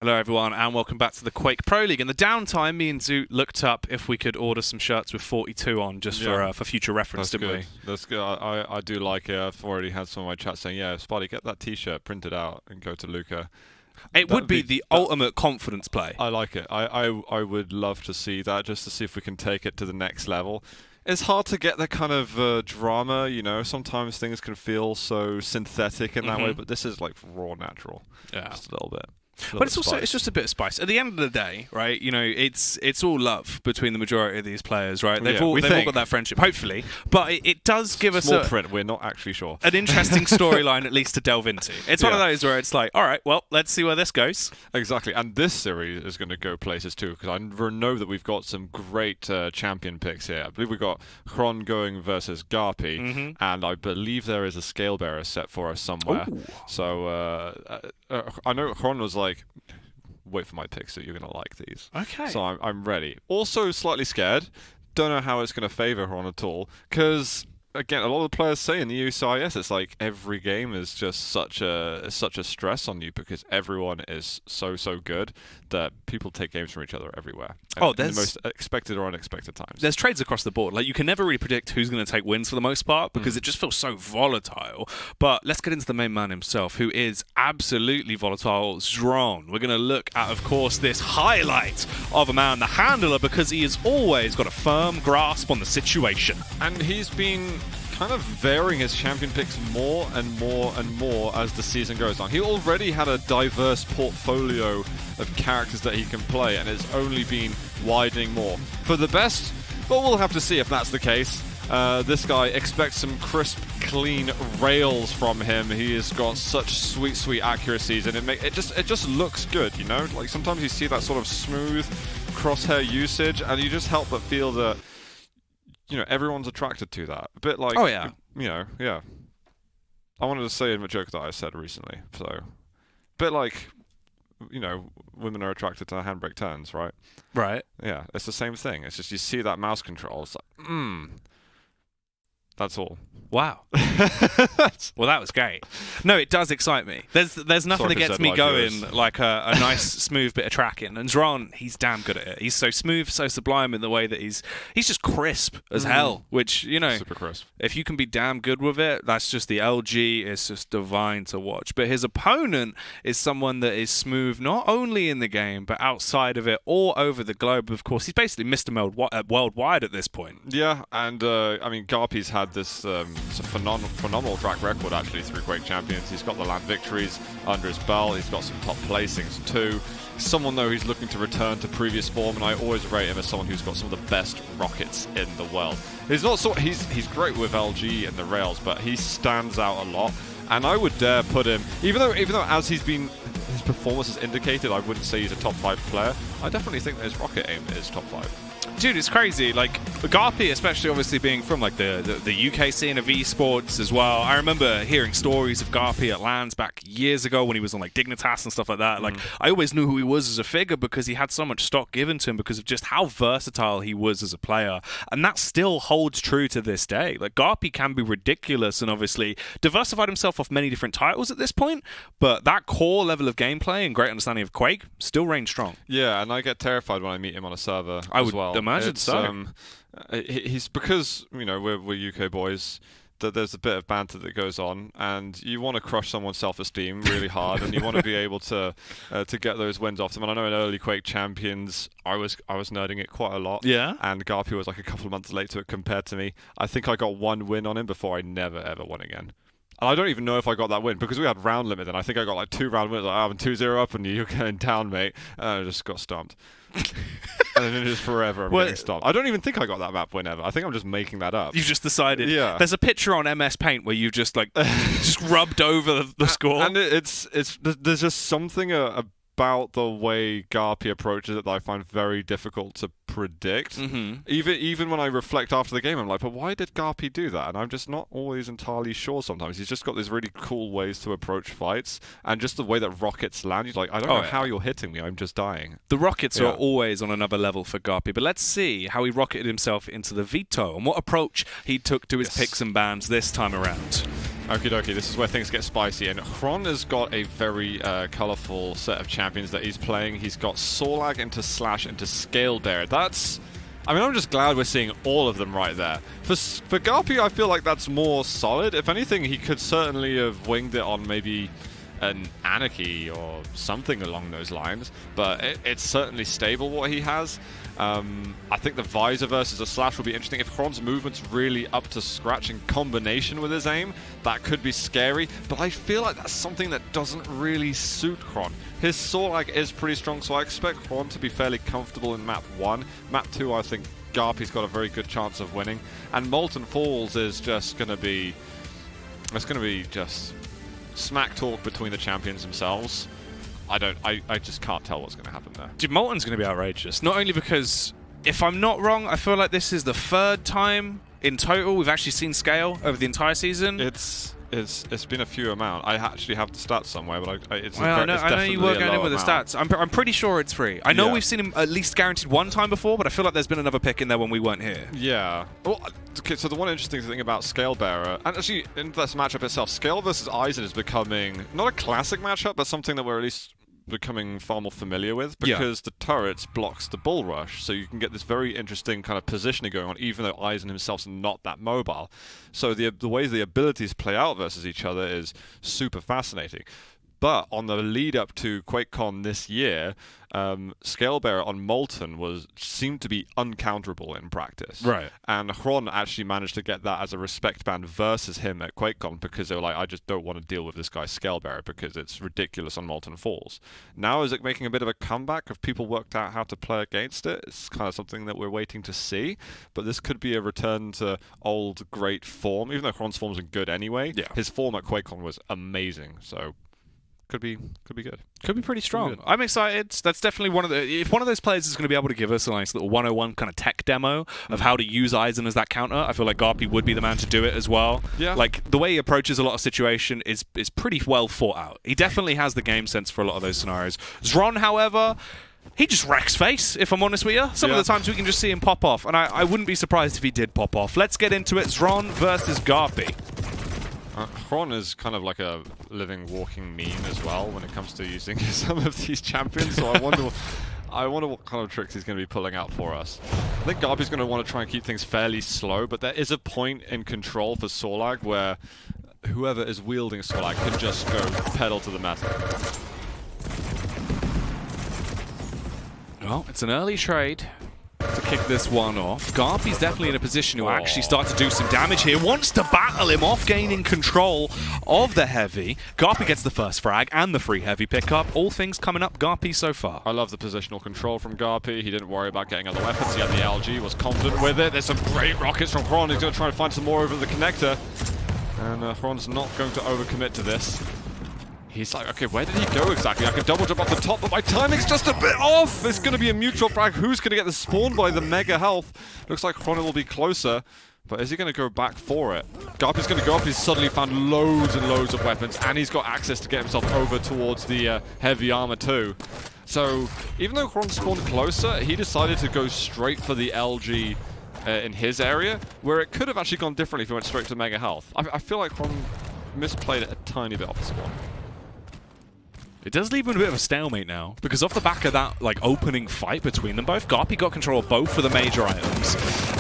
Hello everyone and welcome back to the Quake Pro League. In the downtime, me and Zoot looked up if we could order some shirts with 42 on just for future reference, That's didn't good. That's good. I do like it. I've already had some of my chat saying, yeah, Spotty, get that t-shirt printed out and go to Luca. we? It would be the ultimate confidence play. I like it. I would love to see that just to see if we can take it to the next level. It's hard to get that kind of drama, you know. Sometimes things can feel so synthetic in that way, but this is like raw natural. Yeah. Just a little bit. But it's also just a bit of spice. At the end of the day, right? You know, it's all love between the majority of these players, right? They've all got that friendship, hopefully. But it does give us small print. We're not actually sure. An interesting storyline, at least to delve into. It's one of those where it's like, all right, well, let's see where this goes. Exactly, and this series is going to go places too because I know that we've got some great champion picks here. I believe we've got Xron going versus GaRpY, and I believe there is a scale bearer set for us somewhere. Ooh. So I know Xron was like, wait for my picks, so you're going to like these. Okay. So I'm ready. Also slightly scared. Don't know how it's going to favour Xron at all. Because, again, a lot of the players say in the UCIS, it's like every game is just such a stress on you because everyone is so good that people take games from each other everywhere. In the most expected or unexpected times. There's trades across the board. Like, you can never really predict who's going to take wins for the most part because it just feels so volatile. But let's get into the main man himself, who is absolutely volatile, Xron. We're going to look at, of course, this highlight of a man, the handler, because he has always got a firm grasp on the situation. And he's been kind of varying his champion picks more and more and more as the season goes on. He already had a diverse portfolio of characters that he can play, and it's only been widening more. For the best, but we'll have to see if that's the case. This guy, expects some crisp, clean rails from him. He has got such sweet accuracies, and it just looks good, you know? Like sometimes you see that sort of smooth crosshair usage, and you just help but feel that, you know, everyone's attracted to that. A bit like, you know, yeah. I wanted to say a joke that I said recently, so a bit like, you know, women are attracted to handbrake turns, right? Right. Yeah, it's the same thing. It's just you see that mouse control, it's like, that's all. Wow. Well, that was great. No, it does excite me. There's nothing that gets me going like a nice, smooth bit of tracking. And Xron, he's damn good at it. He's so smooth, so sublime in the way that he's just crisp as hell, which, you know, super crisp. If you can be damn good with it, that's just the LG. It's just divine to watch. But his opponent is someone that is smooth not only in the game, but outside of it, all over the globe. Of course, he's basically Mr. Worldwide at this point. Yeah, and I mean, GaRpY's had this phenomenal track record actually through Quake Champions. He's got the land victories under his belt. He's got some top placings too. Someone though who's looking to return to previous form, and I always rate him as someone who's got some of the best rockets in the world. He's great with LG and the rails, but he stands out a lot. And I would dare put him, even though as his performance has indicated, I wouldn't say he's a top 5 player. I definitely think that his rocket aim is top 5. Dude, it's crazy. Like, GaRpY, especially obviously being from like the UK scene of esports as well. I remember hearing stories of GaRpY at LANs back years ago when he was on like Dignitas and stuff like that. Like, I always knew who he was as a figure because he had so much stock given to him because of just how versatile he was as a player. And that still holds true to this day. Like, GaRpY can be ridiculous and obviously diversified himself off many different titles at this point, but that core level of gameplay and great understanding of Quake still reigns strong. Yeah, and I get terrified when I meet him on a server as well. Imagine so. He's because, you know, we're UK boys, that there's a bit of banter that goes on, and you want to crush someone's self-esteem really hard, and you want to be able to get those wins off them. And I know in early Quake Champions, I was nerding it quite a lot. Yeah. And GaRpY was like a couple of months late to it compared to me. I think I got one win on him before I never ever won again. And I don't even know if I got that win because we had round limit, and I think I got like 2 round wins. Like, I'm 2-0 up, and you're getting down, mate. And I just got stomped. And then it is forever. I'm getting stomped. I don't even think I got that map win ever. I think I'm just making that up. You've just decided. Yeah. There's a picture on MS Paint where you've just like just rubbed over the score. And there's just something about the way GaRpY approaches it that I find very difficult to predict. Even when I reflect after the game, I'm like, but why did GaRpY do that? And I'm just not always entirely sure sometimes. He's just got these really cool ways to approach fights, and just the way that rockets land, you're like, I don't know how you're hitting me, I'm just dying. The rockets are always on another level for GaRpY, but let's see how he rocketed himself into the veto and what approach he took to his picks and bans this time around. Okie dokie, this is where things get spicy, and Xron has got a very colourful set of champions that he's playing. He's got Sorlag into Slash into Scalebearer. That's... I mean, I'm just glad we're seeing all of them right there. For GaRpY, I feel like that's more solid. If anything, he could certainly have winged it on maybe an Anarchy or something along those lines, but it's certainly stable what he has. I think the Visor versus a Slash will be interesting. If Xron's movement's really up to scratch in combination with his aim, that could be scary, but I feel like that's something that doesn't really suit Xron. His Sorlag is pretty strong, so I expect Xron to be fairly comfortable in map 1. Map 2, I think GaRpY's got a very good chance of winning, and Molten Falls is just going to be... it's going to be just smack talk between the champions themselves. I just can't tell what's going to happen there. Dude, Molten's going to be outrageous. Not only because, if I'm not wrong, I feel like this is the 3rd time in total we've actually seen Scale over the entire season. It's been a few amount. I actually have the stats somewhere, but it's I know you were going in with the stats. I'm pretty sure it's 3. I know we've seen him at least guaranteed 1 time before, but I feel like there's been another pick in there when we weren't here. Yeah. Well, okay, so the one interesting thing about Scalebearer, and actually in this matchup itself, Scale versus Eisen is becoming not a classic matchup, but something that we're at least becoming far more familiar with, because the turrets blocks the bull rush, so you can get this very interesting kind of positioning going on, even though Eisen himself's not that mobile. So the way the abilities play out versus each other is super fascinating. But on the lead up to QuakeCon this year, Scalebearer on Molten seemed to be uncounterable in practice. Right. And Xron actually managed to get that as a respect band versus him at QuakeCon, because they were like, I just don't want to deal with this guy Scalebearer because it's ridiculous on Molten Falls. Now is it making a bit of a comeback? Have people worked out how to play against it? It's kind of something that we're waiting to see. But this could be a return to old great form, even though Xron's form's been good anyway. Yeah. His form at QuakeCon was amazing, so... Could be good. Could be pretty strong. I'm excited. That's definitely one of the... If one of those players is going to be able to give us a nice little 101 kind of tech demo of how to use Eisen as that counter, I feel like GaRpY would be the man to do it as well. Yeah. Like, the way he approaches a lot of situation is pretty well thought out. He definitely has the game sense for a lot of those scenarios. Xron, however... he just wrecks face, if I'm honest with you. Some of the times we can just see him pop off, and I wouldn't be surprised if he did pop off. Let's get into it. Xron versus GaRpY. Xron is kind of like a living, walking meme as well when it comes to using some of these champions, so I wonder what kind of tricks he's going to be pulling out for us. I think GaRpY's going to want to try and keep things fairly slow, but there is a point in control for Sorlag where whoever is wielding Sorlag can just go pedal to the metal. Well, it's an early trade to kick this one off. GaRpY's definitely in a position to actually start to do some damage here. Wants to battle him off, gaining control of the heavy. GaRpY gets the first frag and the free heavy pickup. All things coming up GaRpY so far. I love the positional control from GaRpY. He didn't worry about getting other weapons. He had the LG, was confident with it. There's some great rockets from Xron. He's going to try and find some more over the connector. And Xron's not going to overcommit to this. He's like, okay, where did he go exactly? I can double jump off the top, but my timing's just a bit off! It's going to be a mutual frag. Who's going to get the spawn by the mega health? Looks like Xron will be closer, but is he going to go back for it? GaRpY's going to go up. He's suddenly found loads and loads of weapons, and he's got access to get himself over towards the heavy armor too. So, even though Xron spawned closer, he decided to go straight for the LG in his area, where it could have actually gone differently if he went straight to the mega health. I feel like Xron misplayed it a tiny bit off the spawn. It does leave him in a bit of a stalemate now, because off the back of that opening fight between them both, GaRpY got control of both of the major items.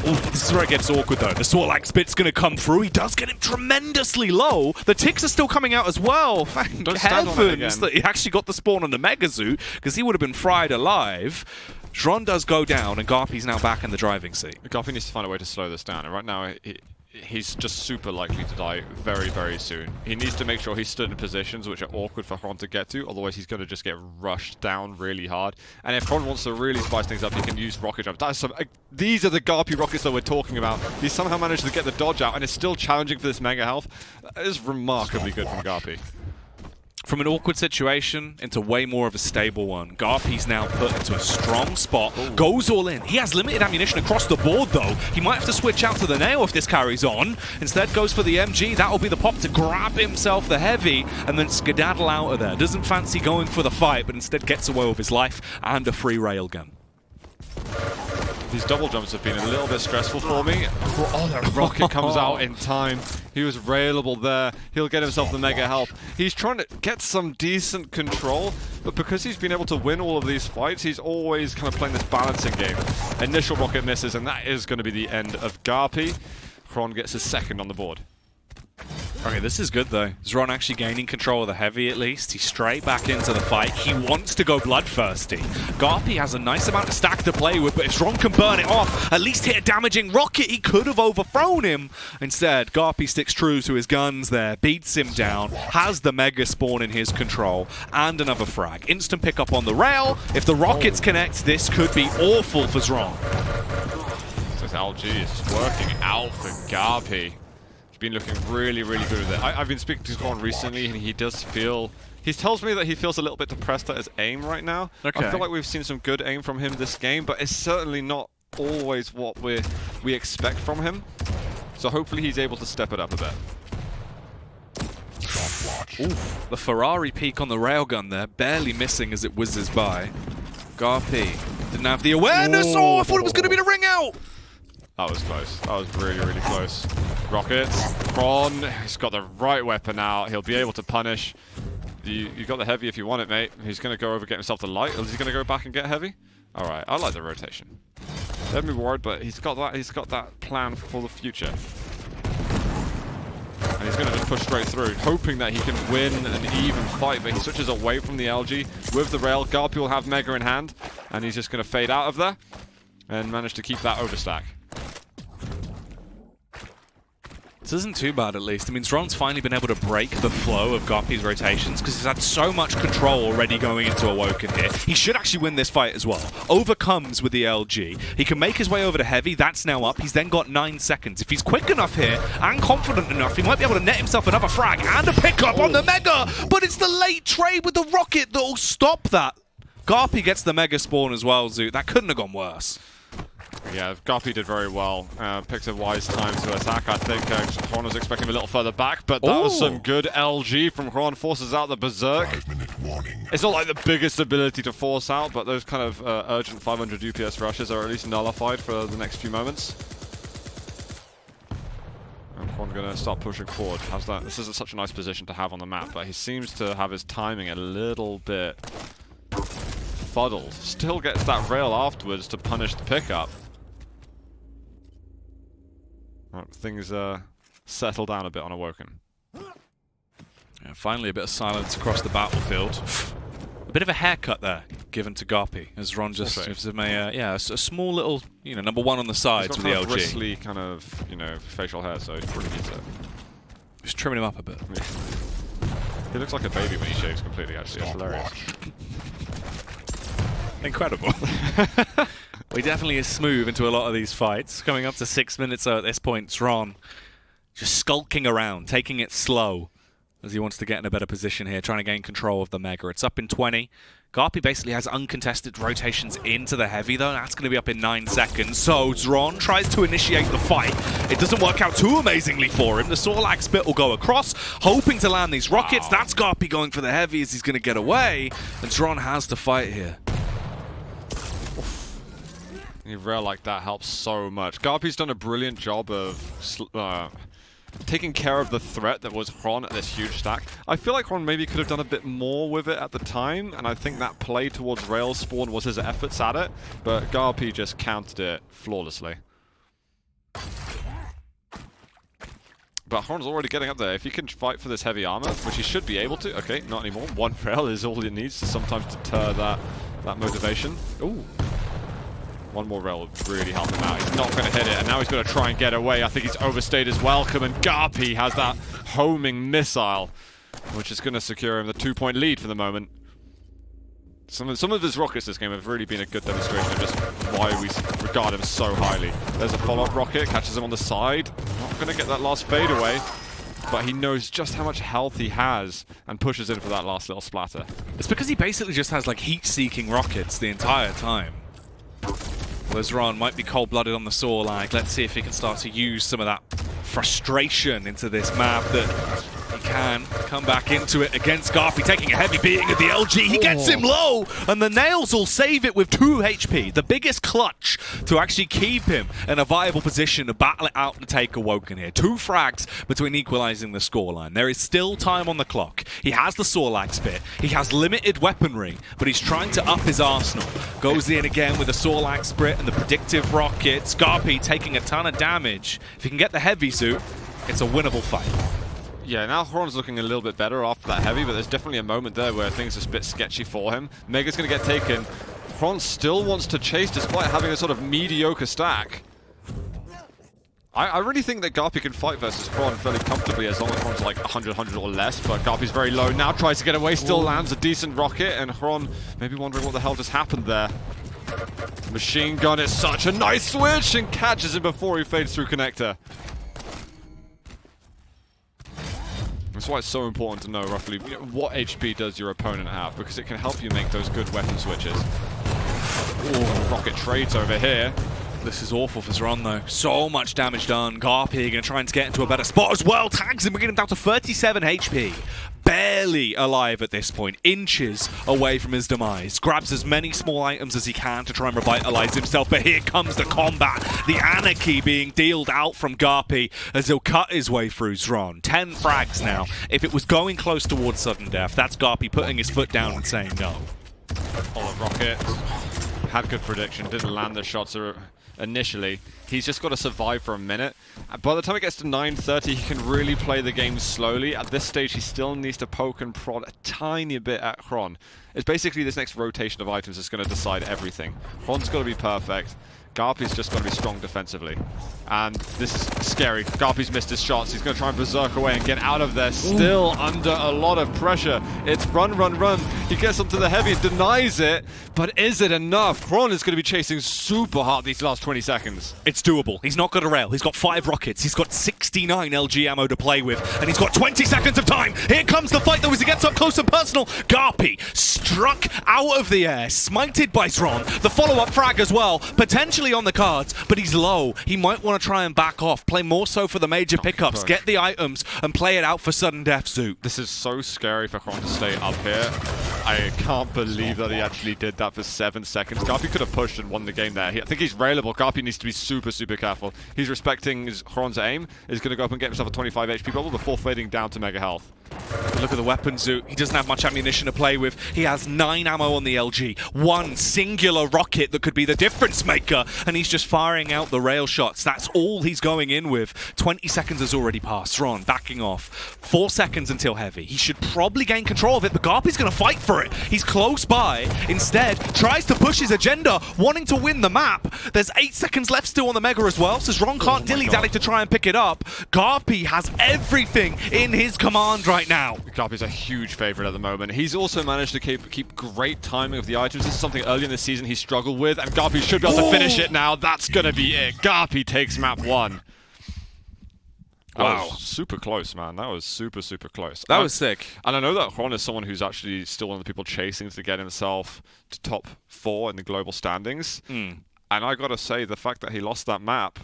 Ooh, this is where it gets awkward though. The Sorlag spit's going to come through. He does get him tremendously low. The ticks are still coming out as well. Thank heavens that he actually got the spawn on the Megazoot, because he would have been fried alive. Xron does go down, and GaRpY's now back in the driving seat. GaRpY needs to find a way to slow this down, and right now he's just super likely to die very, very soon. He needs to make sure he's stood in positions which are awkward for Xron to get to, otherwise he's going to just get rushed down really hard. And if Xron wants to really spice things up, he can use rocket jump. These are the GaRpY rockets that we're talking about. He somehow managed to get the dodge out, and it's still challenging for this mega health. That is remarkably good from GaRpY. From an awkward situation into way more of a stable one. GaRpY's now put into a strong spot. Ooh. Goes all in. He has limited ammunition across the board, though. He might have to switch out to the nail if this carries on. Instead, goes for the MG. That'll be the pop to grab himself the heavy and then skedaddle out of there. Doesn't fancy going for the fight, but instead gets away with his life and a free railgun. These double jumps have been a little bit stressful for me. Oh, that rocket comes out in time. He was railable there. He'll get himself the mega health. He's trying to get some decent control, but because he's been able to win all of these fights, he's always kind of playing this balancing game. Initial rocket misses, and that is going to be the end of GaRpY. Xron gets his second on the board. Okay, this is good though. Xron actually gaining control of the heavy at least. He's straight back into the fight. He wants to go bloodthirsty. GaRpY has a nice amount of stack to play with, but if Xron can burn it off, at least hit a damaging rocket, he could have overthrown him. Instead, GaRpY sticks true to his guns there, beats him down, has the mega spawn in his control, and another frag. Instant pickup on the rail. If the rockets connect, this could be awful for Xron. This LG is working out for GaRpY. He's been looking really, really good with it. I've been speaking to Xron recently, and he does feel... He tells me that he feels a little bit depressed at his aim right now. Okay. I feel like we've seen some good aim from him this game, but it's certainly not always what we expect from him. So hopefully he's able to step it up a bit. Oof, the Ferrari peak on the railgun there, barely missing as it whizzes by. GaRpY didn't have the awareness. Oh, I thought it was going to be the ring out. That was close. That was really, really close. Rockets. Xron. He's got the right weapon out. He'll be able to punish. You got the heavy if you want it, mate. He's going to go over, get himself the light. Or is he going to go back and get heavy? All right. I like the rotation. Don't be worried, but he's got that. He's got that plan for the future. And he's going to just push straight through, hoping that he can win an even fight. But he switches away from the LG with the rail. GaRpY will have Mega in hand, and he's just going to fade out of there and manage to keep that overstack. This isn't too bad, at least. I mean, Xron's finally been able to break the flow of GaRpY's rotations because he's had so much control already going into Awoken here. He should actually win this fight as well. Overcomes with the LG. He can make his way over to Heavy. That's now up. He's then got 9 seconds. If he's quick enough here and confident enough, he might be able to net himself another frag and a pickup on the Mega. But it's the late trade with the rocket that will stop that. GaRpY gets the Mega spawn as well, Zoot. That couldn't have gone worse. Yeah, GaRpY did very well. Picked a wise time to attack. I think Xron was expecting him a little further back, but that was some good LG from Xron. Forces out the Berserk. 5-minute warning. It's not like the biggest ability to force out, but those kind of urgent 500 UPS rushes are at least nullified for the next few moments. And Xron's going to start pushing forward. How's that? This isn't such a nice position to have on the map, but he seems to have his timing a little bit fuddled. Still gets that rail afterwards to punish the pickup. Right, things settle down a bit on Awoken. Yeah, finally a bit of silence across the battlefield. A bit of a haircut there given to GaRpY as Xron just gives him a small little, number one on the sides with the LG. Bristly kind of, facial hair, so he probably needs it. Just trimming him up a bit. Yeah. He looks like a baby when he shaves completely, actually. It's hilarious. Incredible. He definitely is smooth into a lot of these fights. Coming up to 6 minutes at this point, Xron just skulking around, taking it slow as he wants to get in a better position here, trying to gain control of the Mega. It's up in 20. GaRpY basically has uncontested rotations into the heavy, though. That's going to be up in 9 seconds. So Xron tries to initiate the fight. It doesn't work out too amazingly for him. The Sorlac spit will go across, hoping to land these rockets. Wow. That's GaRpY going for the heavy as he's going to get away. And Xron has to fight here. A rail like that helps so much. GaRpY's done a brilliant job of taking care of the threat that was Xron at this huge stack. I feel like Xron maybe could have done a bit more with it at the time, and I think that play towards rail spawn was his efforts at it, but GaRpY just countered it flawlessly. But Xron's already getting up there. If he can fight for this heavy armor, which he should be able to. Okay, not anymore. One rail is all he needs to sometimes deter that motivation. Ooh. One more rail would really help him out. He's not going to hit it, and now he's going to try and get away. I think he's overstayed his welcome, and GaRpY has that homing missile, which is going to secure him the 2-point lead for the moment. Some of his rockets this game have really been a good demonstration of just why we regard him so highly. There's a follow-up rocket, catches him on the side. Not going to get that last fade away, but he knows just how much health he has and pushes in for that last little splatter. It's because he basically just has like heat-seeking rockets the entire time. Xron might be cold-blooded on the Sorlag. Let's see if he can start to use some of that frustration into this map that he can come back into it against GaRpY, taking a heavy beating at the LG. He gets him low, and the nails will save it with 2 HP. The biggest clutch to actually keep him in a viable position to battle it out and take Awoken here. 2 frags between equalizing the scoreline. There is still time on the clock. He has the Sorlax bit. He has limited weaponry, but he's trying to up his arsenal. Goes in again with the Sorlax bit and the predictive rockets. GaRpY taking a ton of damage. If he can get the heavy suit, it's a winnable fight. Yeah, now Xron's looking a little bit better after that heavy, but there's definitely a moment there where things are a bit sketchy for him. Mega's going to get taken. Xron still wants to chase despite having a sort of mediocre stack. I really think that GaRpY can fight versus Xron fairly comfortably as long as Xron's like 100 or less, but GaRpY's very low now, tries to get away, still lands a decent rocket, and Xron maybe wondering what the hell just happened there. Machine gun is such a nice switch and catches him before he fades through connector. That's why it's so important to know roughly what HP does your opponent have, because it can help you make those good weapon switches. Ooh, rocket trades over here. This is awful for Xron though. So much damage done. GaRpY gonna try and get into a better spot as well. Tags him, bringing him down to 37 HP. Barely alive at this point. Inches away from his demise. Grabs as many small items as he can to try and revitalize himself. But here comes the combat. The anarchy being dealt out from GaRpY as he'll cut his way through Xron. 10 frags now. If it was going close towards sudden death, that's GaRpY putting his foot down and saying no. Oh, rocket. Had good prediction. Didn't land the shots initially. He's just got to survive for a minute. By the time it gets to 9:30, he can really play the game slowly. At this stage, he still needs to poke and prod a tiny bit at Xron. It's basically this next rotation of items that's going to decide everything. Xron's got to be perfect. GaRpY's just got to be strong defensively. And this is scary. GaRpY's missed his shots. He's going to try and berserk away and get out of there. Still under a lot of pressure. It's run, run, run. He gets onto the heavy, denies it. But is it enough? Xron is going to be chasing super hard these last 20 seconds. It's doable. He's not got a rail. He's got 5 rockets. He's got 69 LG ammo to play with. And he's got 20 seconds of time. Here comes the fight though as he gets up close and personal. GaRpY struck out of the air. Smited by Xron. The follow-up frag as well. Potentially on the cards, but he's low. He might want to try and back off, play more so for the major pickups, get the items, and play it out for sudden death suit. This is so scary for Xron to stay up here. I can't believe that he actually did that for 7 seconds. GaRpY could have pushed and won the game there. I think he's railable. GaRpY needs to be super, super careful. He's respecting Xron's aim. He's going to go up and get himself a 25 HP bubble before fading down to mega health. Look at the weapon Zoot. He doesn't have much ammunition to play with. He has 9 ammo on the LG. 1 singular rocket that could be the difference maker, and he's just firing out the rail shots. That's all he's going in with. 20 seconds has already passed. Xron backing off. 4 seconds until heavy. He should probably gain control of it, but GaRpY's going to fight for it. He's close by. Instead, tries to push his agenda, wanting to win the map. There's 8 seconds left still on the Mega as well, so Xron can't dilly-dally to try and pick it up. GaRpY has everything in his command right now. GaRpY's a huge favorite at the moment. He's also managed to keep great timing of the items. This is something earlier in the season he struggled with, and GaRpY should be able to finish it now. That's going to be it. GaRpY takes map 1. Wow. Super close, man. That was super, super close. That was sick. And I know that Xron is someone who's actually still one of the people chasing to get himself to top 4 in the global standings. And I got to say, the fact that he lost that map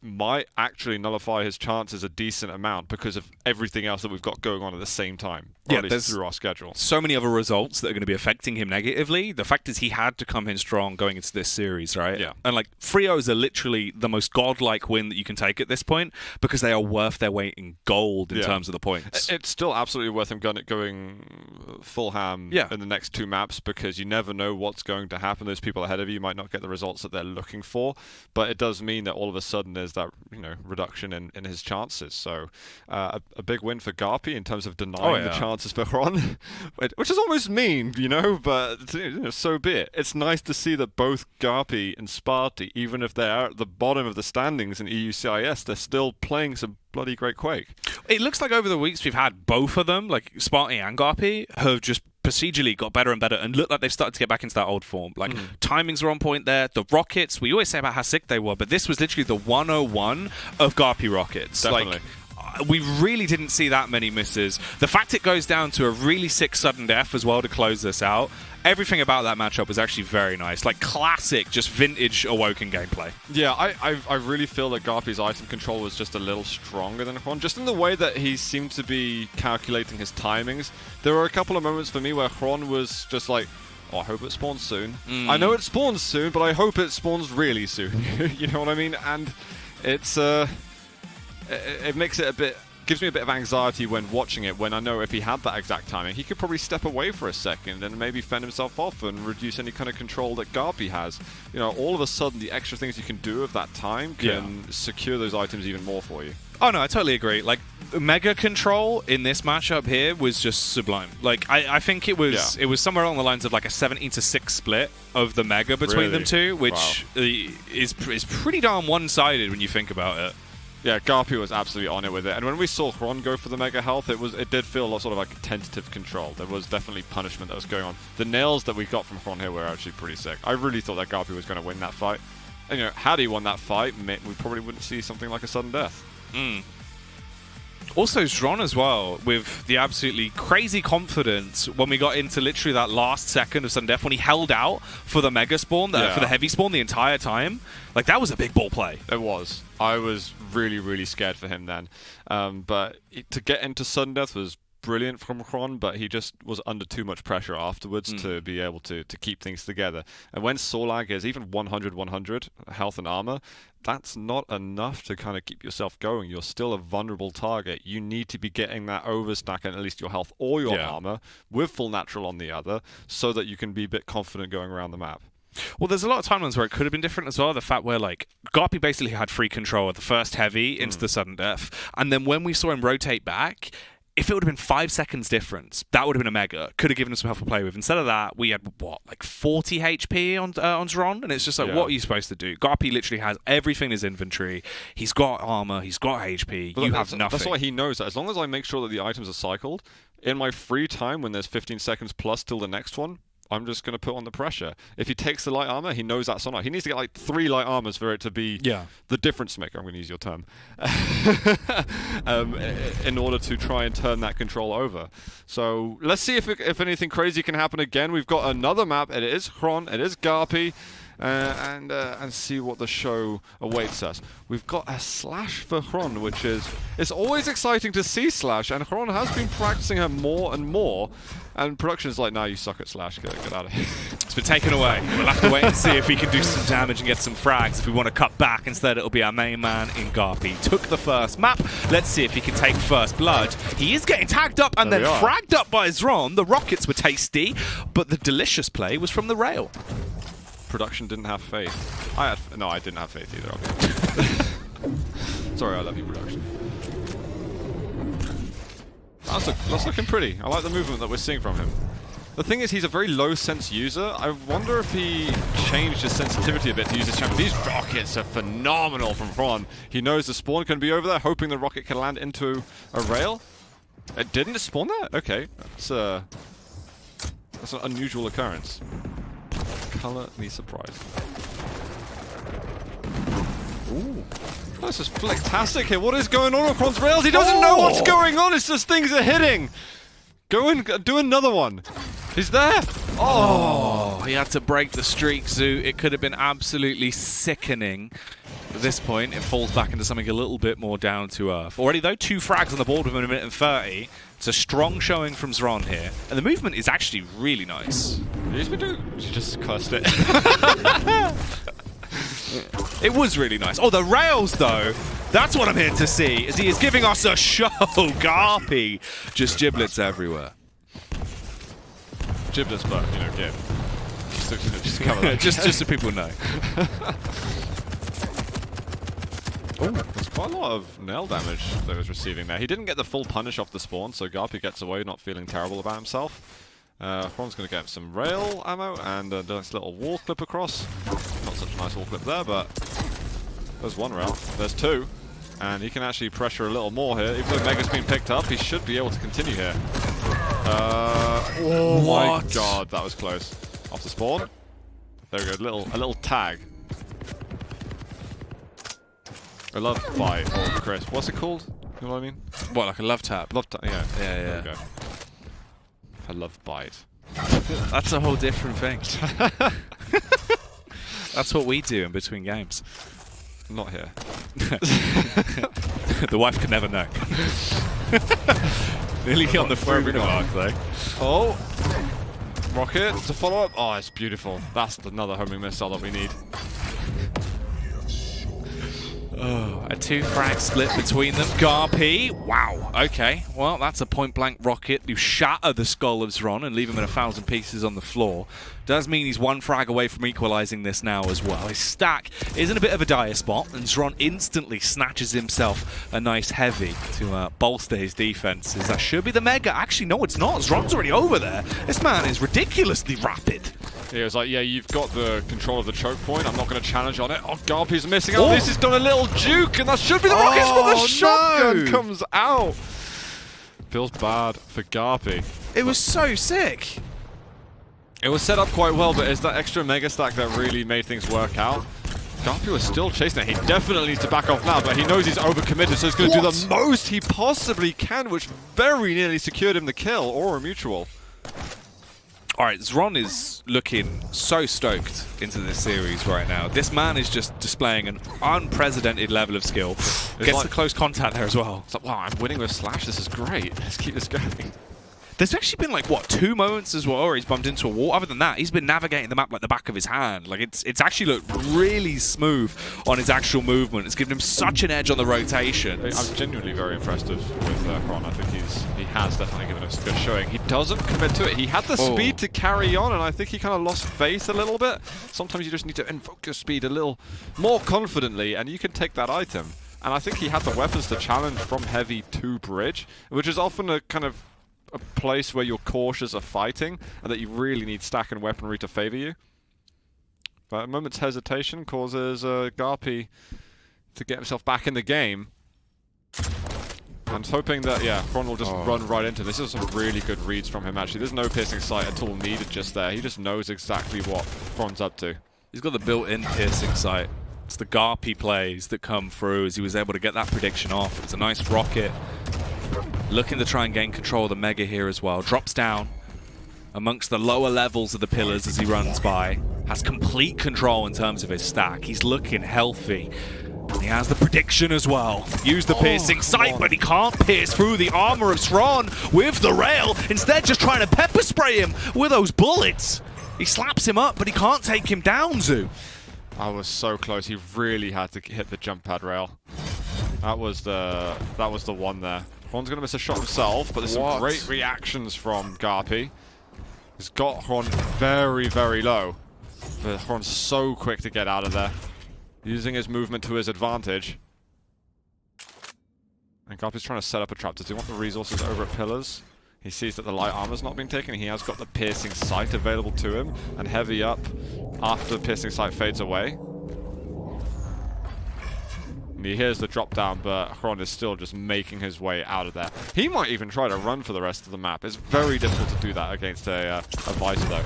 might actually nullify his chances a decent amount because of everything else that we've got going on at the same time. Or at least through our schedule. So many other results that are going to be affecting him negatively. The fact is he had to come in strong going into this series, right? Yeah. And like, Frios are literally the most godlike win that you can take at this point because they are worth their weight in gold in terms of the points. It's still absolutely worth him going full ham in the next 2 maps because you never know what's going to happen. Those people ahead of you might not get the results that they're looking for, but it does mean that all of a sudden there's that reduction in his chances. So a big win for GaRpY in terms of denying the chances for Xron, which is almost mean, but so be it. It's nice to see that both GaRpY and Sparty, even if they're at the bottom of the standings in EUCIS, they're still playing some bloody great Quake. It looks like over the weeks we've had both of them, like Sparty and GaRpY, have just procedurally got better and better and look like they've started to get back into that old form. Like, timings are on point there. The rockets, we always say about how sick they were, but this was literally the 101 of GaRpY rockets. Definitely. Like, we really didn't see that many misses. The fact it goes down to a really sick sudden death as well to close this out, everything about that matchup was actually very nice. Like classic, just vintage Awoken gameplay. Yeah, I really feel that GaRpY's item control was just a little stronger than Xron, just in the way that he seemed to be calculating his timings. There were a couple of moments for me where Xron was just like, oh, I hope it spawns soon. I know it spawns soon, but I hope it spawns really soon. You know what I mean? And it's it makes it gives me a bit of anxiety when watching it, when I know if he had that exact timing, he could probably step away for a second and maybe fend himself off and reduce any kind of control that GaRpY has. You know, all of a sudden, the extra things you can do with that time can secure those items even more for you. Oh no, I totally agree. Like, Mega control in this matchup here was just sublime. Like, I think it was somewhere along the lines of like a 17-6 split of the Mega between them two, which is pretty darn one-sided when you think about it. Yeah, GaRpY was absolutely on it with it. And when we saw Xron go for the Mega Health, it did feel sort of like a tentative control. There was definitely punishment that was going on. The nails that we got from Xron here were actually pretty sick. I really thought that GaRpY was going to win that fight. And, you know, had he won that fight, we probably wouldn't see something like a sudden death. Also, Xron as well, with the absolutely crazy confidence when we got into literally that last second of sudden death, when he held out for the Mega spawn, for the heavy spawn the entire time. Like, that was a big ball play. It was. I was really, really scared for him then. But to get into sudden death was brilliant from Xron, but he just was under too much pressure afterwards to be able to keep things together. And when Sorlag is even 100 health and armor, that's not enough to kind of keep yourself going. You're still a vulnerable target. You need to be getting that overstack in at least your health or your armor with full natural on the other, so that you can be a bit confident going around the map. Well, there's a lot of timelines where it could have been different as well. The fact where, like, GaRpY basically had free control of the first heavy into the sudden death, and then when we saw him rotate back, if it would have been 5 seconds difference, that would have been a Mega. Could have given us some help to play with. Instead of that, we had, what, like 40 HP on Xron? And it's just like, what are you supposed to do? GaRpY literally has everything in his inventory. He's got armor. He's got HP. But you have nothing. That's why he knows that. As long as I make sure that the items are cycled, in my free time, when there's 15 seconds plus till the next one, I'm just going to put on the pressure. If he takes the light armor, he knows that's on. He needs to get like 3 light armors for it to be the difference maker. I'm going to use your term. In order to try and turn that control over. So let's see if anything crazy can happen again. We've got another map. It is Xron. It is GaRpY. And see what the show awaits us. We've got a Slash for Xron, which it's always exciting to see Slash, and Xron has been practicing her more and more. And production's like, nah, you suck at Slash, get out of here. It's been taken away. We'll have to wait and see if we can do some damage and get some frags. If we want to cut back, instead it'll be our main man in GaRpY. Took the first map. Let's see if he can take first blood. He is getting tagged up and then fragged up by Xron. The rockets were tasty, but the delicious play was from the rail. Production didn't have faith. I didn't have faith either. Okay. Sorry, I love you, production. That's looking pretty. I like the movement that we're seeing from him. The thing is, he's a very low sense user. I wonder if he changed his sensitivity a bit to use his champion. These rockets are phenomenal from Xron. He knows the spawn can be over there, hoping the rocket can land into a rail. It didn't spawn there? Okay, that's an unusual occurrence. Color me surprised. Ooh. This is fantastic here. What is going on Xron's rails? He doesn't know what's going on. It's just things are hitting. Go and do another one. He's there. Oh, he had to break the streak, Zoo. It could have been absolutely sickening. At this point, it falls back into something a little bit more down to earth. Already, though, 2 frags on the board within a minute and 30. It's a strong showing from Xron here. And the movement is actually really nice. She just cursed it. It was really nice. Oh, the rails, though. That's what I'm here to see, as he is giving us a show. GaRpY. Just giblets everywhere. Giblets, but, you know, yeah. Just cover that. just so people know. Oh, there's quite a lot of nail damage that he was receiving there. He didn't get the full punish off the spawn, so GaRpY gets away, not feeling terrible about himself. Xron's going to get some rail ammo and a nice little wall clip across. Not such a nice wall clip there, but there's 1 rail. There's 2. And he can actually pressure a little more here. Even though Mega's been picked up, he should be able to continue here. Oh my god, that was close. Off the spawn. There we go, a little tag. I love fight or Chris. What's it called? You know what I mean? What, like a love tap? Love tap, yeah. Yeah. There we go. A love bite. That's a whole different thing. That's what we do in between games. Not here. The wife could never know. Nearly on the fruit mark, though. Oh! Rocket to follow up. Oh, it's beautiful. That's another homing missile that we need. Oh, a 2-frag split between them. GaRpY. Wow. Okay. Well, that's a point-blank rocket to shatter the skull of Xron and leave him in 1,000 pieces on the floor. Does mean he's 1 frag away from equalizing this now as well. His stack is in a bit of a dire spot, and Xron instantly snatches himself a nice heavy to bolster his defenses. That should be the Mega. Actually, no, it's not. Xron's already over there. This man is ridiculously rapid. He was like, yeah, you've got the control of the choke point. I'm not going to challenge on it. Oh, GaRpY's missing out. This has done a little juke, and that should be the rockets, but the shotgun comes out. Feels bad for GaRpY. It was so sick. It was set up quite well, but it's that extra mega stack that really made things work out. GaRpY was still chasing it. He definitely needs to back off now, but he knows he's overcommitted, so he's going to do the most he possibly can, which very nearly secured him the kill or a mutual. Alright, Xron is looking so stoked into this series right now. This man is just displaying an unprecedented level of skill. Gets like the close contact there as well. It's like, wow, I'm winning with Slash. This is great. Let's keep this going. There's actually been like, what, 2 moments as well where he's bumped into a wall. Other than that, he's been navigating the map like the back of his hand. Like, it's actually looked really smooth on his actual movement. It's given him such an edge on the rotation. I'm genuinely very impressed with Xron. I think he has definitely given us a good showing. He doesn't commit to it. He had the speed to carry on, and I think he kind of lost faith a little bit. Sometimes you just need to invoke your speed a little more confidently, and you can take that item. And I think he had the weapons to challenge from heavy to bridge, which is often a kind of a place where you're cautious of fighting and that you really need stack and weaponry to favor you. But a moment's hesitation causes GaRpY to get himself back in the game. I'm hoping that, yeah, Xron will just run right into this. This is some really good reads from him, actually. There's no piercing sight at all needed just there. He just knows exactly what Xron's up to. He's got the built-in piercing sight. It's the GaRpY plays that come through as he was able to get that prediction off. It's a nice rocket. Looking to try and gain control of the Mega here as well. Drops down amongst the lower levels of the pillars as he runs by. Has complete control in terms of his stack. He's looking healthy. And he has the prediction as well. Use the piercing sight, but he can't pierce through the armor of Xron with the rail. Instead, just trying to pepper spray him with those bullets. He slaps him up, but he can't take him down, Zoo. I was so close. He really had to hit the jump pad rail. That was the one there. Xron's going to miss a shot himself, but there's some great reactions from GaRpY. He's got Xron very, very low. But Xron's so quick to get out of there. Using his movement to his advantage. And GaRpY's trying to set up a trap. Does he want the resources over at pillars? He sees that the light armor's not been taken. He has got the piercing sight available to him. And heavy up after the piercing sight fades away. And he hears the drop down, but Xron is still just making his way out of there. He might even try to run for the rest of the map. It's very difficult to do that against a Visor, though.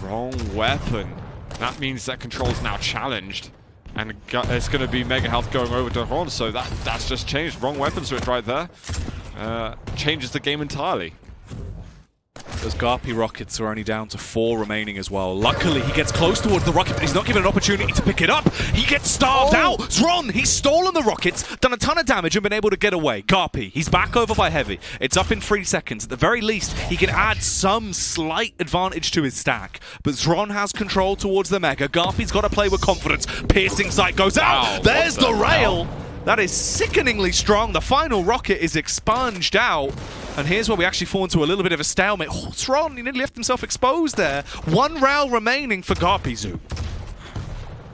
Wrong weapon. That means that control is now challenged. And it's going to be Mega Health going over to Xron, so that's just changed. Wrong weapon switch right there. Changes the game entirely. Those GaRpY rockets are only down to 4 remaining as well. Luckily, he gets close towards the rocket, but he's not given an opportunity to pick it up. He gets starved out. Xron, he's stolen the rockets, done a ton of damage, and been able to get away. GaRpY, he's back over by Heavy. It's up in 3 seconds. At the very least, he can add some slight advantage to his stack. But Xron has control towards the Mega. GaRpY's got to play with confidence. Piercing sight goes out. There's the rail. That is sickeningly strong. The final rocket is expunged out. And here's where we actually fall into a little bit of a stalemate. Oh, Xron, he nearly left himself exposed there. 1 rail remaining for GaRpY, Zoo.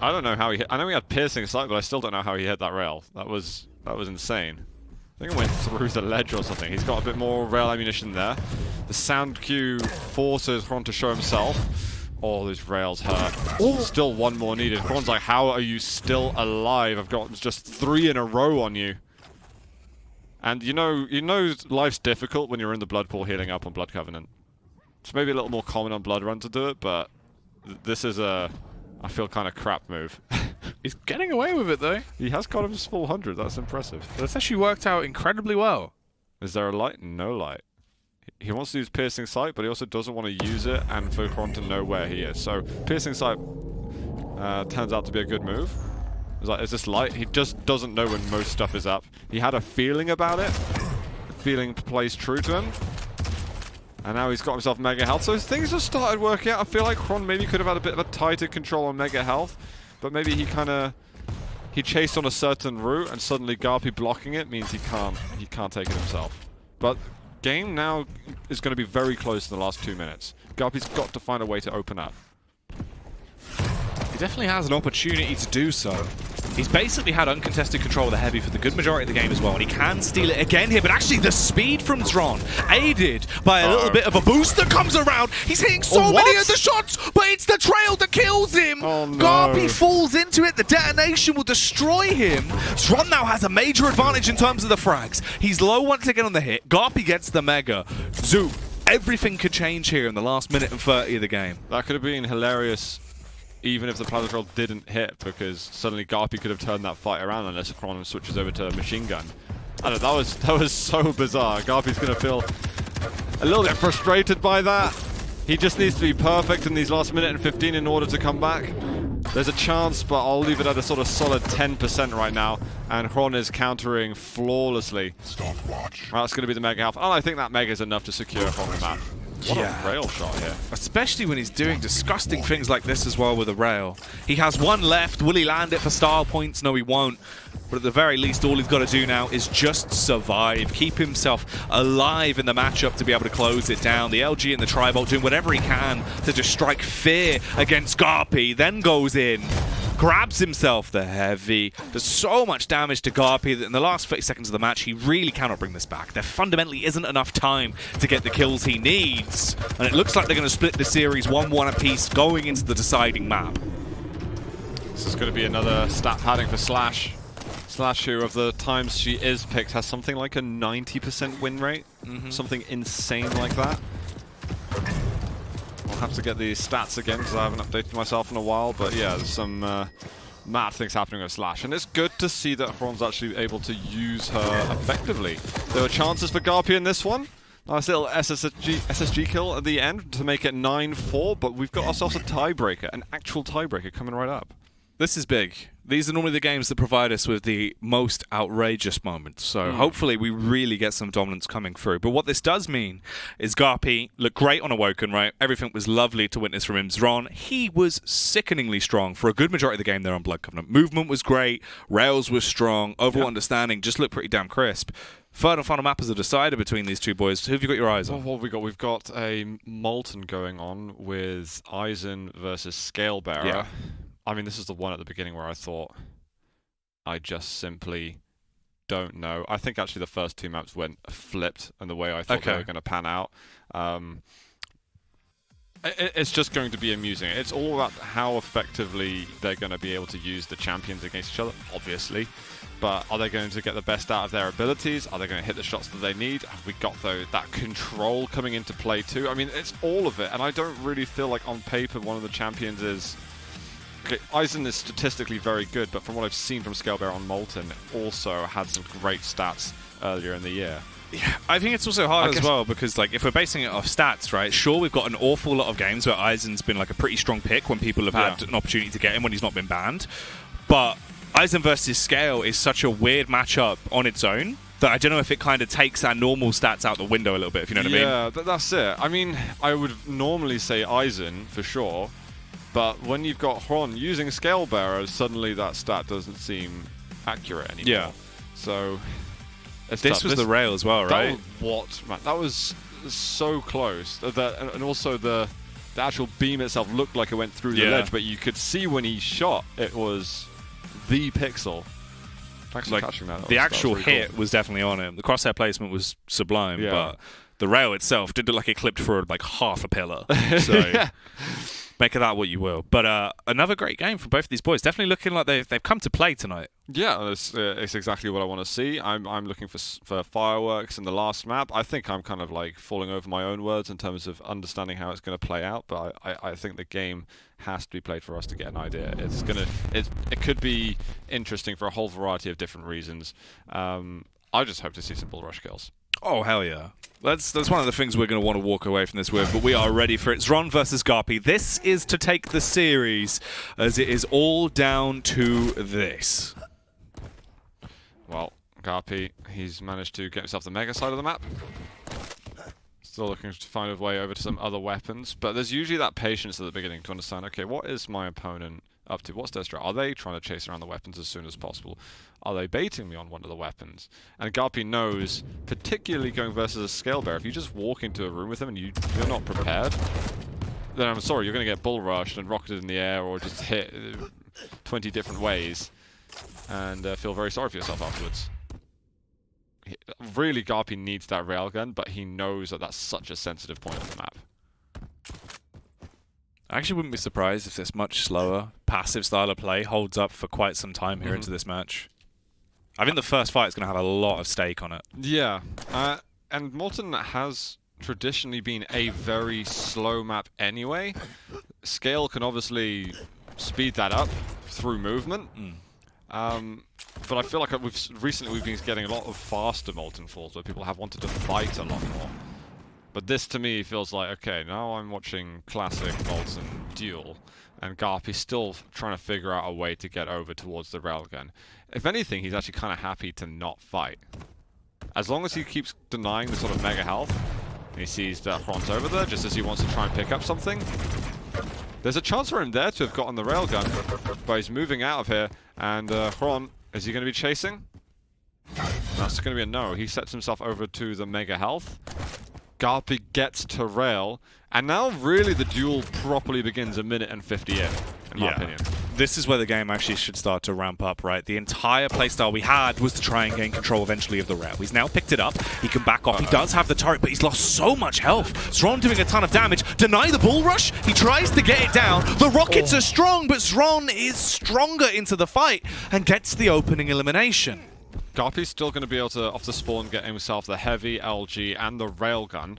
I don't know how he hit. I know he had piercing sight, but I still don't know how he hit that rail. That was insane. I think it went through the ledge or something. He's got a bit more rail ammunition there. The sound cue forces Xron to show himself. Oh, those rails hurt. Still 1 more needed. Xron's like, how are you still alive? I've got just 3 in a row on you. And you know life's difficult when you're in the blood pool healing up on Blood Covenant. It's maybe a little more common on Blood Run to do it, but this is a, I feel, kind of crap move. He's getting away with it, though. He has got him his full 100. That's impressive. That's actually worked out incredibly well. Is there a light? No light. He wants to use Piercing Sight, but he also doesn't want to use it and for Xron to know where he is. So Piercing Sight turns out to be a good move. It's like, is this light? He just doesn't know when most stuff is up. He had a feeling about it. The feeling plays true to him. And now he's got himself Mega Health. So things have started working out. I feel like Xron maybe could have had a bit of a tighter control on Mega Health. But maybe he chased on a certain route, and suddenly GaRpY blocking it means he can't take it himself. But game now is going to be very close in the last 2 minutes. GaRpY's got to find a way to open up. He definitely has an opportunity to do so. He's basically had uncontested control of the heavy for the good majority of the game as well, and he can steal it again here, but actually the speed from Xron, aided by a little bit of a boost that comes around. He's hitting so many of the shots, but it's the trail that kills him. Oh, no. GaRpY falls into it. The detonation will destroy him. Xron now has a major advantage in terms of the frags. He's low once again on the hit. GaRpY gets the Mega. Zoom. Everything could change here in the last minute and 30 of the game. That could have been hilarious even if the Plasma Troll didn't hit, because suddenly GaRpY could have turned that fight around unless Xron switches over to Machine Gun. I don't know, that was so bizarre. GaRpY's going to feel a little bit frustrated by that. He just needs to be perfect in these last minute and 15 in order to come back. There's a chance, but I'll leave it at a sort of solid 10% right now. And Xron is countering flawlessly. Stopwatch. Right, that's going to be the Mega Health. And I think that Mega is enough to secure Xron the map. What a rail shot here. Especially when he's doing disgusting things like this as well with a rail. He has one left. Will he land it for style points? No, he won't. But at the very least, all he's got to do now is just survive. Keep himself alive in the matchup to be able to close it down. The LG and the Tri-Bolt doing whatever he can to just strike fear against GaRpY. Then goes in. Grabs himself the heavy. Does so much damage to GaRpY that in the last 30 seconds of the match, he really cannot bring this back. There fundamentally isn't enough time to get the kills he needs. And it looks like they're going to split the series 1-1 apiece going into the deciding map. This is going to be another stat padding for Slash. Slash, who of the times she is picked, has something like a 90% win rate. Something insane like that. I'll have to get the stats again because I haven't updated myself in a while, but yeah, there's some mad things happening with Slash, and it's good to see that Xron's actually able to use her effectively. There were chances for GaRpY in this one. Nice little SSG kill at the end to make it 9-4, but we've got ourselves a tiebreaker, an actual tiebreaker coming right up. This is big. These are normally the games that provide us with the most outrageous moments, so hopefully we really get some dominance coming through. But what this does mean is GaRpY looked great on Awoken, right? Everything was lovely to witness from him. Xron, he was sickeningly strong for a good majority of the game there on Blood Covenant. Movement was great, rails was strong, overall understanding just looked pretty damn crisp. Third and final map as a decider between these two boys. Who have you got your eyes on? What have we got? We've got a Molten going on with Eisen versus Scalebearer. Yeah. I mean, this is the one at the beginning where I thought, I just simply don't know. I think actually the first two maps went flipped in the way I thought they were going to pan out. It's just going to be amusing. It's all about how effectively they're going to be able to use the champions against each other, obviously. But are they going to get the best out of their abilities? Are they going to hit the shots that they need? Have we got that control coming into play too? I mean, it's all of it. And I don't really feel like on paper one of the champions is... Okay, Eisen is statistically very good, but from what I've seen from Scalebearer on Molten, also had some great stats earlier in the year. Yeah, I think it's also hard as well because, like, if we're basing it off stats, right? Sure, we've got an awful lot of games where Eisen's been like a pretty strong pick when people have had an opportunity to get him when he's not been banned. But Eisen versus Scale is such a weird matchup on its own that I don't know if it kind of takes our normal stats out the window a little bit, if you know what I mean. Yeah, that's it. I mean, I would normally say Eisen for sure. But when you've got Xron using Scalebearer, suddenly that stat doesn't seem accurate anymore. Yeah. So this was the rail as well, right? That was so close. And also the actual beam itself looked like it went through the ledge, but you could see when he shot, it was the pixel. Thanks for catching that. The actual hit was definitely on him. The crosshair placement was sublime, but the rail itself did look like it clipped through like half a pillar. So yeah. make of that what you will. But another great game for both of these boys. Definitely looking like they've come to play tonight. Yeah, it's exactly what I want to see. I'm looking for fireworks in the last map. I think I'm kind of like falling over my own words in terms of understanding how it's going to play out, but I think the game has to be played for us to get an idea. It could be interesting for a whole variety of different reasons. I just hope to see some bull rush kills. Oh, hell yeah. That's one of the things we're going to want to walk away from this with, but we are ready for it. Xron versus GaRpY. This is to take the series, as it is all down to this. Well, GaRpY, he's managed to get himself the mega side of the map. Still looking to find a way over to some other weapons, but there's usually that patience at the beginning to understand, okay, what is my opponent up to? What's their strat? Are they trying to chase around the weapons as soon as possible? Are they baiting me on one of the weapons? And GaRpY knows, particularly going versus a scale bearer, if you just walk into a room with him and you're not prepared, then I'm sorry, you're going to get bull rushed and rocketed in the air or just hit 20 different ways and feel very sorry for yourself afterwards. Really, GaRpY needs that railgun, but he knows that that's such a sensitive point of the map. I actually wouldn't be surprised if this much slower, passive style of play holds up for quite some time here into this match. I think the first fight is going to have a lot of stake on it. Yeah, and Molten has traditionally been a very slow map anyway. Scale can obviously speed that up through movement. But I feel like recently we've been getting a lot of faster Molten Falls where people have wanted to fight a lot more. But this to me feels like, okay, now I'm watching classic Molten Duel, and GaRpY's still trying to figure out a way to get over towards the railgun. If anything, he's actually kind of happy to not fight. As long as he keeps denying the sort of mega health, and he sees that Xron's over there, just as he wants to try and pick up something, there's a chance for him there to have gotten the railgun, but he's moving out of here, and Xron, is he going to be chasing? That's going to be a no. He sets himself over to the mega health. GaRpY gets to rail, and now really the duel properly begins a minute and 50 in my opinion. This is where the game actually should start to ramp up, right? The entire playstyle we had was to try and gain control eventually of the rail. He's now picked it up. He can back off. He does have the turret, but he's lost so much health. Xron doing a ton of damage. Deny the bull rush. He tries to get it down. The rockets are strong, but Xron is stronger into the fight and gets the opening elimination. GaRpY's still going to be able to, off the spawn, get himself the heavy LG and the railgun.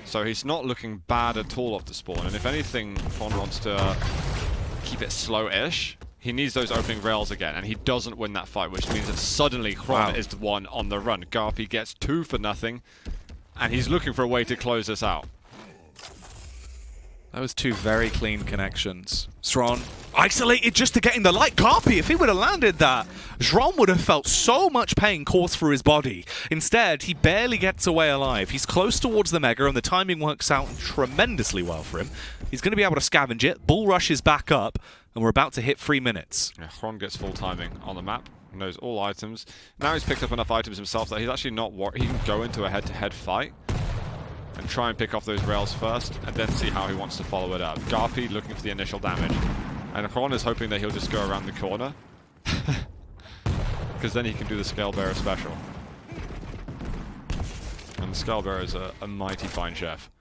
So he's not looking bad at all off the spawn. And if anything, Xron wants to keep it slow-ish. He needs those opening rails again, and he doesn't win that fight, which means that suddenly Xron is the one on the run. GaRpY gets 2 for nothing, and he's looking for a way to close this out. That was 2 very clean connections. Xron isolated just to getting the light. GaRpY, if he would have landed that, Xron would have felt so much pain course through his body. Instead, he barely gets away alive. He's close towards the mega, and the timing works out tremendously well for him. He's going to be able to scavenge it. Bull rushes back up, and we're about to hit 3 minutes. Yeah, Xron gets full timing on the map. Knows all items. Now he's picked up enough items himself that he's actually not worried. He can go into a head-to-head fight and try and pick off those rails first, and then see how he wants to follow it up. GaRpY looking for the initial damage, and Xron is hoping that he'll just go around the corner, because then he can do the Scale Bearer special. And the Scale Bearer is a mighty fine chef.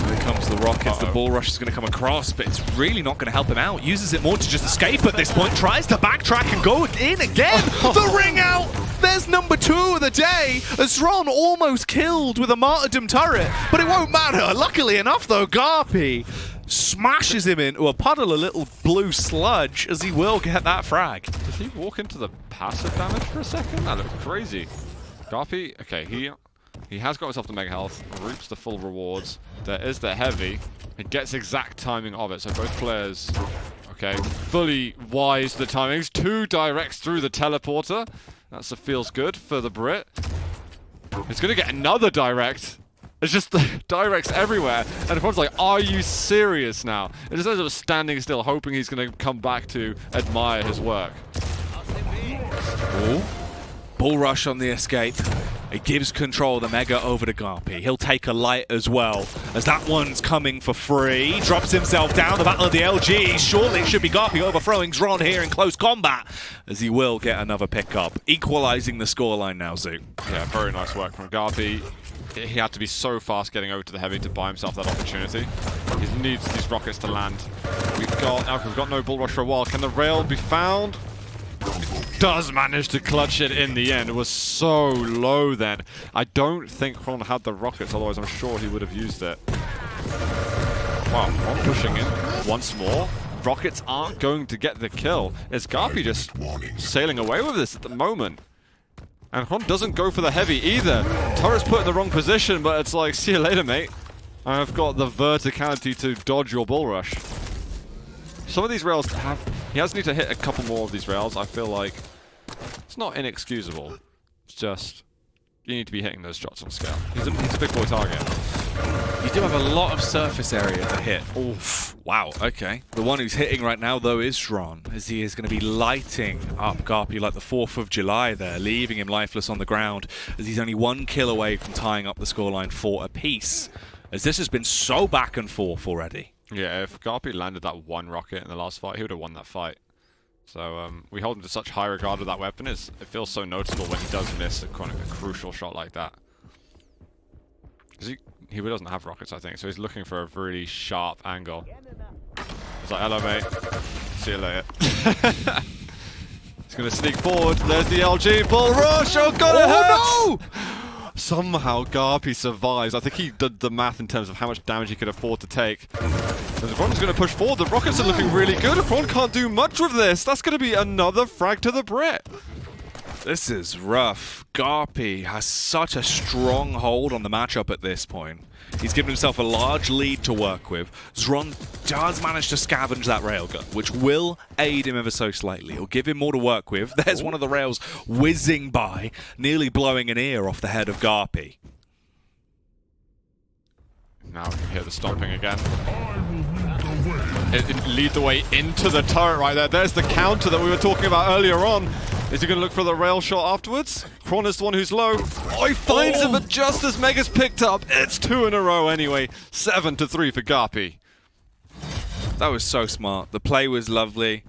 Here comes the rockets. The bull rush is going to come across, but it's really not going to help him out. Uses it more to just escape at this point. Tries to backtrack and go in again. The ring out. There's number 2 of the day. Xron almost killed with a martyrdom turret, but it won't matter. Luckily enough, though, GaRpY smashes him into a puddle of little blue sludge, as he will get that frag. Did he walk into the passive damage for a second? That looked crazy. GaRpY, okay, he has got himself the mega health, reaps the full rewards. There is the heavy. It gets exact timing of it, so both players, okay, fully wise the timings. 2 directs through the teleporter. That feels good for the Brit. It's going to get another direct. It's just directs everywhere. And everyone's like, are you serious now? It just ends up standing still, hoping he's going to come back to admire his work. Ooh. Bull rush on the escape. It gives control of the Mega over to GaRpY. He'll take a light as well, as that one's coming for free. Drops himself down, the battle of the LG. Surely it should be GaRpY overthrowing Xron here in close combat, as he will get another pickup, equalizing the scoreline now, Zoo. Yeah, very nice work from GaRpY. He had to be so fast getting over to the heavy to buy himself that opportunity. He needs these rockets to land. We've got no bull rush for a while. Can the rail be found? Does manage to clutch it in the end. It was so low then. I don't think Xron had the rockets, otherwise I'm sure he would have used it. Wow, Xron pushing in once more. Rockets aren't going to get the kill. Is GaRpY just sailing away with this at the moment? And Xron doesn't go for the heavy either. Turret's put in the wrong position, but it's like, see you later, mate. I've got the verticality to dodge your bull rush. Some of these rails he has need to hit a couple more of these rails. I feel like it's not inexcusable. It's just you need to be hitting those shots on scale. He's a big boy target. You do have a lot of surface area to hit. Oof. Wow, okay. The one who's hitting right now, though, is Xron, as he is going to be lighting up GaRpY like the 4th of July there, leaving him lifeless on the ground, as he's only 1 kill away from tying up the scoreline 4 apiece, as this has been so back and forth already. Yeah, if GaRpY landed that one rocket in the last fight, he would have won that fight. So we hold him to such high regard with that weapon. It feels so noticeable when he does miss a crucial shot like that. Because he doesn't have rockets, I think, so he's looking for a really sharp angle. He's like, hello, mate. See you later. He's going to sneak forward. There's the LG bull rush. Oh, God, it hurts! No! Somehow GaRpY survives. I think he did the math in terms of how much damage he could afford to take. Xron's going to push forward. The rockets are looking really good. Xron can't do much with this. That's going to be another frag to the Brit. This is rough. GaRpY has such a strong hold on the matchup at this point. He's given himself a large lead to work with. Xron does manage to scavenge that railgun, which will aid him ever so slightly. It'll give him more to work with. There's one of the rails whizzing by, nearly blowing an ear off the head of GaRpY. Now we can hear the stomping again. It lead the way into the turret right there. There's the counter that we were talking about earlier on. Is he going to look for the rail shot afterwards? Xron is the one who's low. Oh, he finds him, but just as Mega's picked up, it's 2 in a row anyway. 7-3 for GaRpY. That was so smart. The play was lovely.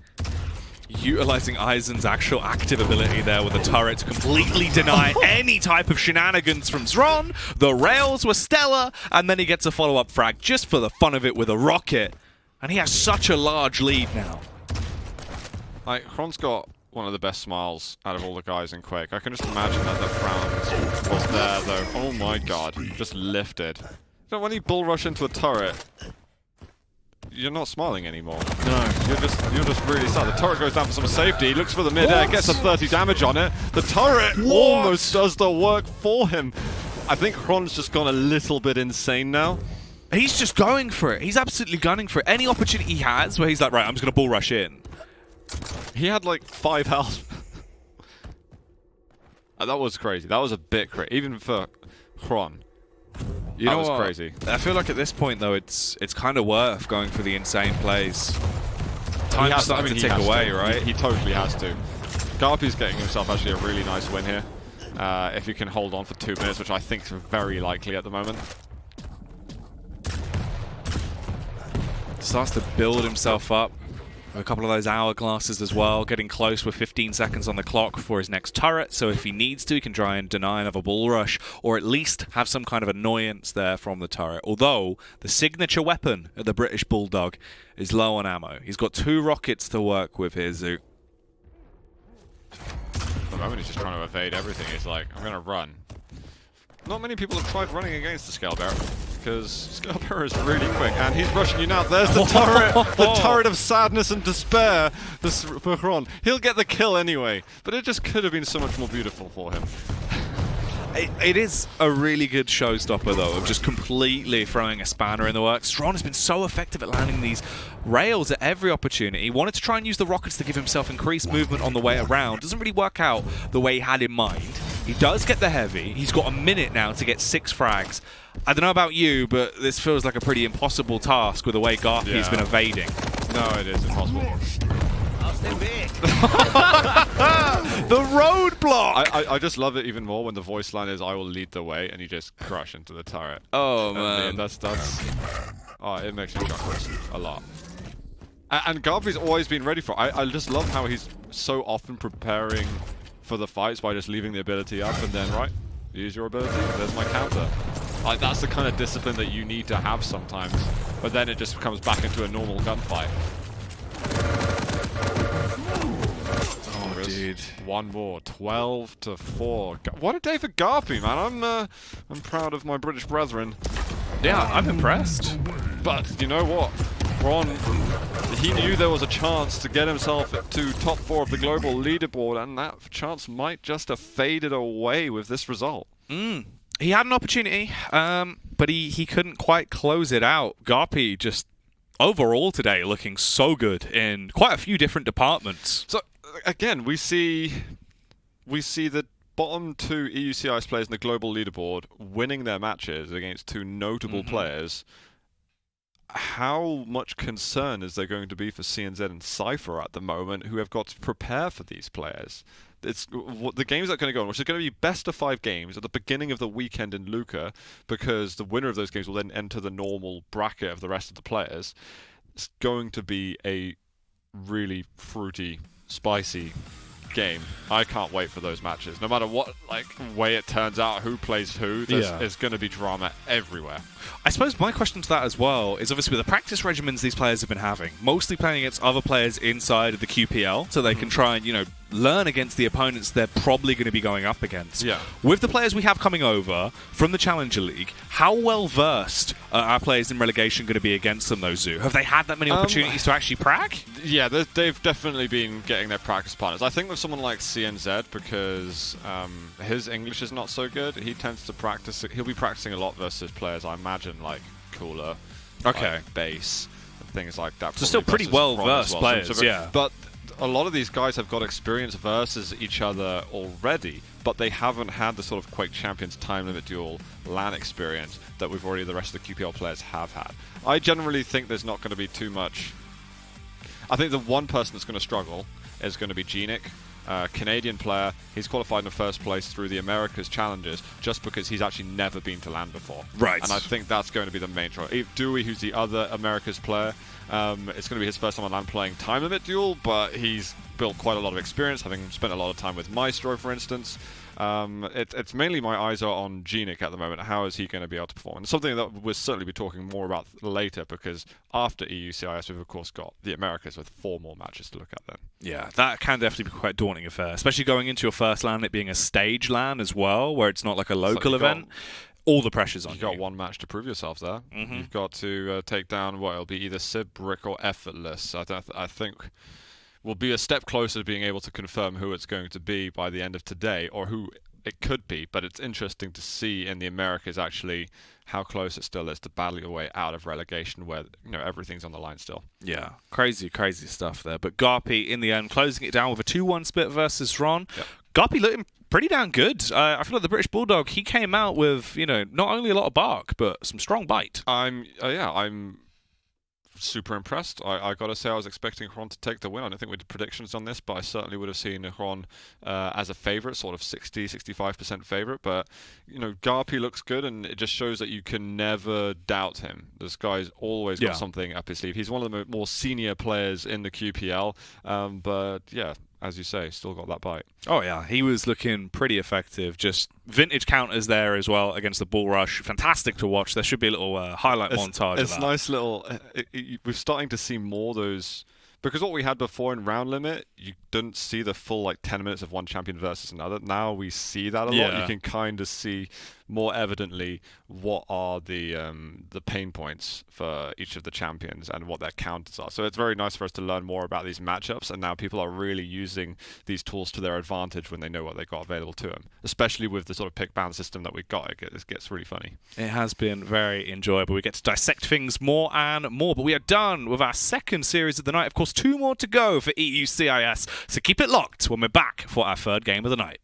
Utilizing Eisen's actual active ability there with the turret to completely deny any type of shenanigans from Xron. The rails were stellar, and then he gets a follow-up frag just for the fun of it with a rocket. And he has such a large lead now. Xron's got one of the best smiles out of all the guys in Quake. I can just imagine that the frown was there, though. Oh my God, just lifted. So when you bull rush into a turret, you're not smiling anymore. No, you're just really sad. The turret goes down for some safety. He looks for the mid-air, gets a 30 damage on it. The turret almost does the work for him. I think Xron's just gone a little bit insane now. He's just going for it. He's absolutely gunning for it. Any opportunity he has where he's like, right, I'm just going to bull rush in. He had like 5 health. That was crazy. That was a bit crazy, even for Xron. You know that was what? Crazy. I feel like at this point, though, it's kind of worth going for the insane plays. Time's starting to tick away, right? He totally has to. GaRpY's getting himself actually a really nice win here. If he can hold on for 2 minutes, which I think is very likely at the moment. Starts to build himself up. A couple of those hourglasses as well, getting close with 15 seconds on the clock for his next turret, so if he needs to, he can try and deny another bull rush, or at least have some kind of annoyance there from the turret. Although, the signature weapon of the British Bulldog is low on ammo. He's got 2 rockets to work with here, Zoo. At the moment, he's just trying to evade everything. He's like, I'm going to run. Not many people have tried running against the Scale Bearer, because Scale Bearer is really quick, and he's rushing you now. There's the turret, the turret of sadness and despair for Xron. He'll get the kill anyway, but it just could have been so much more beautiful for him. It is a really good showstopper, though, of just completely throwing a spanner in the works. Xron has been so effective at landing these rails at every opportunity. He wanted to try and use the rockets to give himself increased movement on the way around. Doesn't really work out the way he had in mind. He does get the heavy. He's got a minute now to get 6 frags. I don't know about you, but this feels like a pretty impossible task with the way GaRpY's been evading. No, it is impossible. The roadblock! I just love it even more when the voice line is, "I will lead the way," and you just crush into the turret. Oh, Man, man. Oh, it makes me chuckle a lot. And GaRpY's always been ready for it. I just love how he's so often preparing for the fights by just leaving the ability up and then, right, use your ability, there's my counter. Like, that's the kind of discipline that you need to have sometimes, but then it just comes back into a normal gunfight. Oh, dude. One more, 12-4. What a day for GaRpY, man. I'm proud of my British brethren. Yeah, I'm impressed. But you know what? Ron, he knew there was a chance to get himself to top 4 of the global leaderboard, and that chance might just have faded away with this result. He had an opportunity, but he couldn't quite close it out. GaRpY just overall today looking so good in quite a few different departments. So again, we see the bottom 2 EUCIS players in the global leaderboard winning their matches against 2 notable players. How much concern is there going to be for CNZ and Cypher at the moment, who have got to prepare for these players? It's the games that are going to go on, which is going to be best of 5 games at the beginning of the weekend in Lucca, because the winner of those games will then enter the normal bracket of the rest of the players. It's going to be a really fruity, spicy game. I can't wait for those matches. No matter what way it turns out, who plays who, there's going to be drama everywhere. I suppose my question to that as well is obviously with the practice regimens these players have been having, mostly playing against other players inside of the QPL, so they can try and, learn against the opponents they're probably going to be going up against. Yeah. With the players we have coming over from the Challenger League, how well versed are our players in relegation going to be against them, though, Zoo? Have they had that many opportunities to actually prac? Yeah, they've definitely been getting their practice partners. I think with someone like CNZ, because his English is not so good, he tends to practice. He'll be practicing a lot versus players, I imagine, like Cooler, Base, and things like that. So still pretty well versed players, yeah. But a lot of these guys have got experience versus each other already, but they haven't had the sort of Quake Champions time limit duel LAN experience that the rest of the QPL players have had. I generally think there's not going to be too much. I think the one person that's going to struggle is going to be Genic, Canadian player. He's qualified in first place through the Americas Challenges just because he's actually never been to LAN before. Right. And I think that's going to be the main trial. Dewey, who's the other Americas player, it's going to be his first time on LAN playing time limit duel, but he's built quite a lot of experience, having spent a lot of time with Maestro, for instance. It's mainly my eyes are on Genic at the moment. How is he going to be able to perform? And something that we'll certainly be talking more about later, because after EUCIS, we've of course got the Americas with 4 more matches to look at then. Yeah, that can definitely be quite a daunting affair, especially going into your first LAN, it being a stage LAN as well, where it's not like a local event. All the pressure's on you. You've got one match to prove yourself there. You've got to take down, it'll be either Sib, Brick, or Effortless. I think we'll be a step closer to being able to confirm who it's going to be by the end of today, or who it could be. But it's interesting to see in the Americas actually how close it still is to battle your way out of relegation, where everything's on the line still. Yeah, crazy stuff there. But GaRpY in the end closing it down with a 2-1 split versus Xron. Yep. GaRpY looking pretty damn good. I feel like the British Bulldog, he came out with not only a lot of bark but some strong bite. I'm super impressed. I gotta say, I was expecting Xron to take the win. I don't think we did predictions on this, but I certainly would have seen Xron as a favourite, sort of 60-65% favourite. But GaRpY looks good, and it just shows that you can never doubt him. This guy's always got something up his sleeve. He's one of the more senior players in the QPL, but yeah, as you say, still got that bite. Oh yeah, he was looking pretty effective. Just vintage counters there as well against the Bull Rush. Fantastic to watch. There should be a little highlight montage of that. It's nice little... we're starting to see more those... Because what we had before in Round Limit, you didn't see the full 10 minutes of one champion versus another. Now we see that a lot. You can kind of see more evidently what are the pain points for each of the champions and what their counters are. So it's very nice for us to learn more about these matchups, and now people are really using these tools to their advantage when they know what they've got available to them, especially with the sort of pick ban system that we've got. It gets really funny. It has been very enjoyable. We get to dissect things more and more, but we are done with our second series of the night. Of course, 2 more to go for EUCIS, so keep it locked when we're back for our 3rd game of the night.